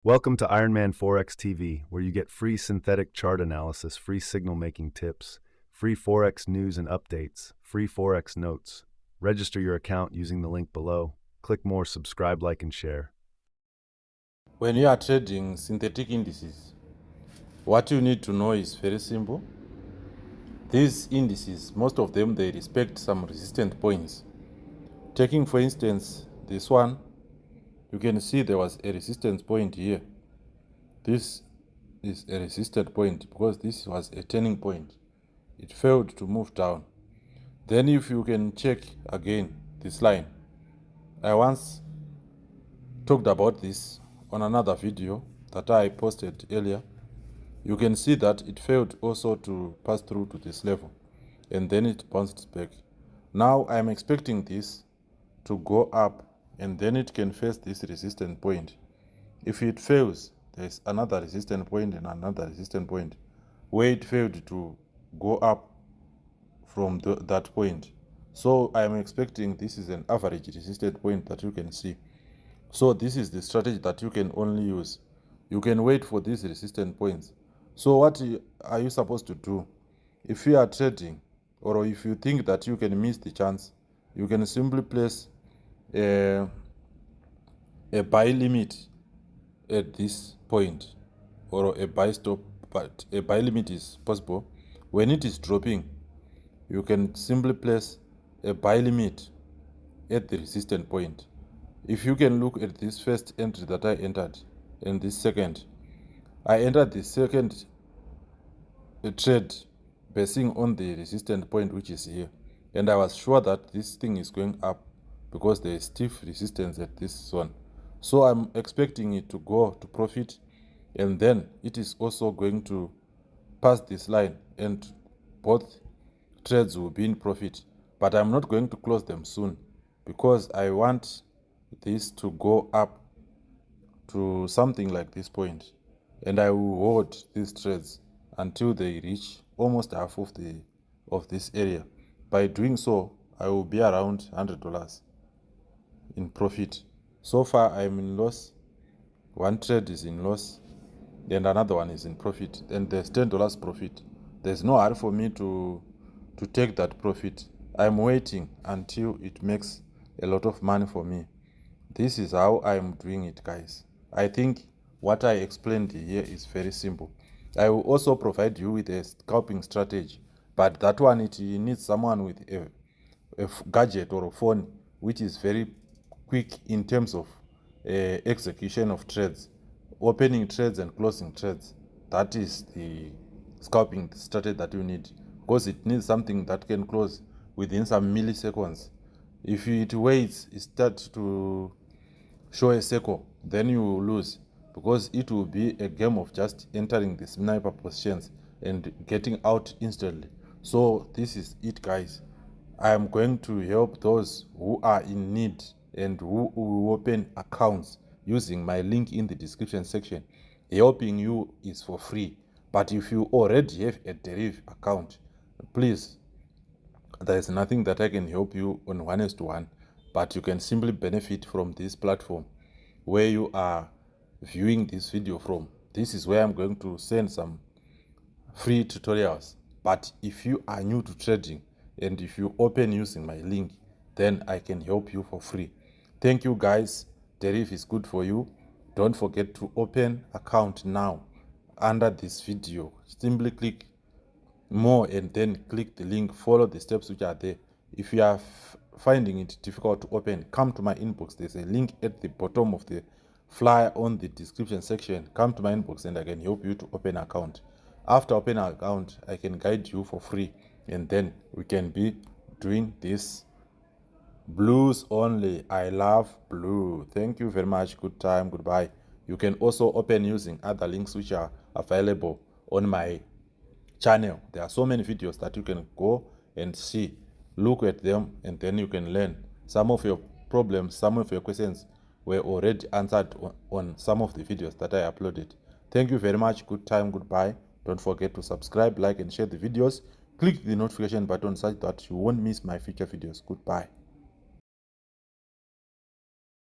Welcome to Ironman Forex TV, where you get free synthetic chart analysis, free signal making tips, free Forex news and updates, free Forex notes. Register your account using the link below. Click more, subscribe, like, and share. When you are trading synthetic indices, what you need to know is very simple. These indices, most of them, they respect some resistant points. Taking, for instance, this one, you can see there was a resistance point here. This is a resistant point because this was a turning point. It failed to move down. Then if you can check again this line, I once talked about this on another video that I posted earlier. You can see that it failed also to pass through to this level, and then it bounced back. Now I'm expecting this to go up, and then it can face this resistance point. If it fails, there's another resistance point and another resistance point where it failed to go up from that point. So I'm expecting this is an average resistance point that you can see. So this is the strategy that you can only use. You can wait for these resistance points. So what are you supposed to do? If you are trading, or if you think that you can miss the chance, you can simply place a buy limit at this point, or a buy stop, but a buy limit is possible. When it is dropping, you can simply place a buy limit at the resistance point. If you can look at this first entry that I entered and this second, I entered the second trade basing on the resistance point, which is here, and I was sure that this thing is going up because there is stiff resistance at this one. So I'm expecting it to go to profit, and then it is also going to pass this line and both trades will be in profit. But I'm not going to close them soon because I want this to go up to something like this point, and I will hold these trades until they reach almost half of this area. By doing so, I will be around $100 in profit. So far I'm in loss. One trade is in loss and another one is in profit, and there's $10 profit. There's no hurry for me to take that profit. I'm waiting until it makes a lot of money for me. This is how I'm doing it, guys. I think what I explained here is very simple. I will also provide you with a scalping strategy, but that one, it needs someone with a gadget or a phone which is very quick in terms of execution of trades, opening trades and closing trades. That is the scalping strategy that you need, because it needs something that can close within some milliseconds. If it waits, it starts to show a circle, then you will lose, because it will be a game of just entering the sniper positions and getting out instantly. So this is it, guys. I am going to help those who are in need and who will open accounts using my link in the description section. Helping you is for free, but if you already have a derivative account, please, there is nothing that I can help you on 1:1, but you can simply benefit from this platform where you are viewing this video from. This is where I'm going to send some free tutorials. But if you are new to trading and if you open using my link, then I can help you for free. Thank you, guys. Deriv is good for you. Don't forget to open account now under this video. Simply click more and then click the link. Follow the steps which are there. If you are finding it difficult to open, come to my inbox. There's a link at the bottom of the flyer on the description section. Come to my inbox and I can help you to open an account. After opening an account, I can guide you for free, and then we can be doing this blues only. I love blue. Thank you very much. Good time. Goodbye. You can also open using other links which are available on my channel. There are so many videos that you can go and see, look at them, and then you can learn. Some of your problems, some of your questions were already answered on some of the videos that I uploaded. Thank you very much. Good time. Goodbye. Don't forget to subscribe, like, and share the videos. Click the notification button such that you won't miss my future videos. Goodbye.